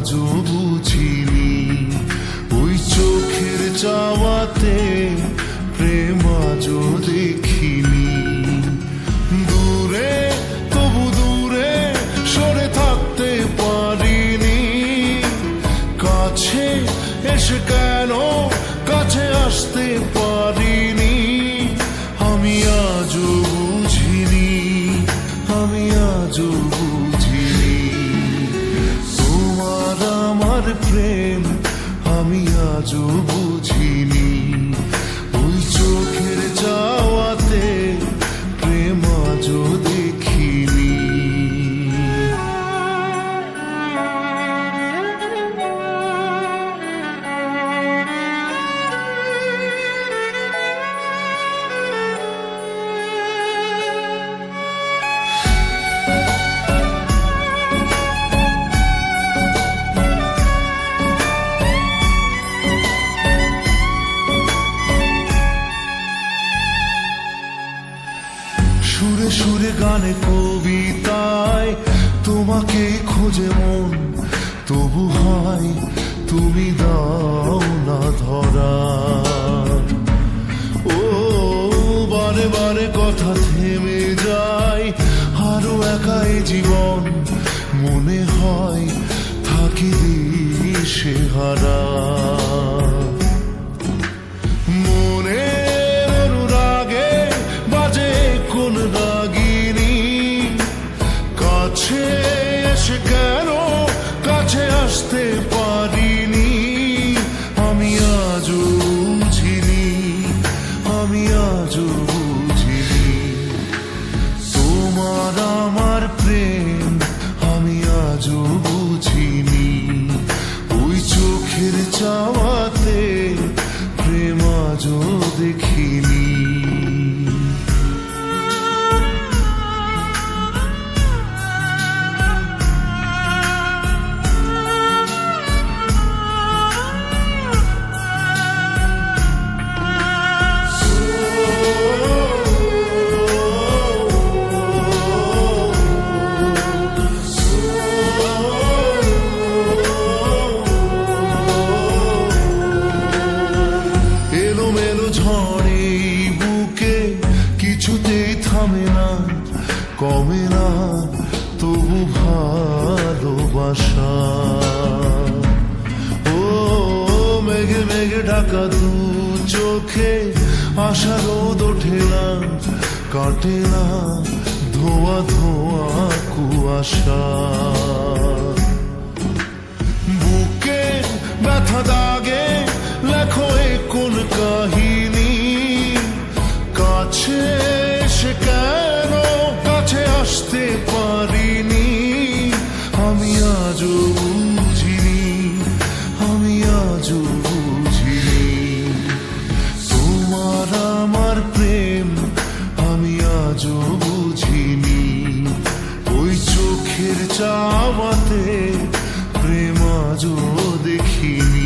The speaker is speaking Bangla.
আজও বুঝিনি, ওই চোখের চাওয়াতে প্রেম আজও দেখিনি। দূরে তবু দূরে সরে থাকতে পারিনি, কাছে এসে কেন কাছে আসতে পারিনি। আমি আজও বুঝিনি, আমি আজও বুঝিনি তোমার আমার প্রেম, আমি আজও বুঝিনি। ওই চোখের চাওয়াতে প্রেম আজও দেখিনি। সুরে সুরে গানে কবিতায় তোমাকে খোঁজে মন, তবু হয় তুমি দাও না ধরা। ও বারে বারে কথা থেমে যায়, আরো একাই জীবন মনে হয় থাকি দিশে হারা। কাছে এসে কেন কাছে আসতে পারিনি, আমি আজও বুঝিনি, আমি আজও বুঝিনি তোমার আমার প্রেম, আমি আজও বুঝিনি। ওই চোখের চাওয়াতে প্রেম আজও দেখিনি। ঝড়ে বুকে কিছুতেই থামে না, কমে না তবু ভালোবাসা। ও মেঘে মেঘে ঢাকা দু চোখে আশা রোদ ওঠে না, কাটে না ধোয়া ধোয়া কুয়াশা। বুকে ব্যথা দাগে লেখো কোন কাহিনী, কাছে এসে কেন কাছে আসতে পারিনি। আমি আজও বুঝিনি, আমি আজও বুঝিনি তোমার আমার প্রেম, আমি আজও বুঝিনি। ওই চোখের চাওয়াতে প্রেম আজও দেখিনি।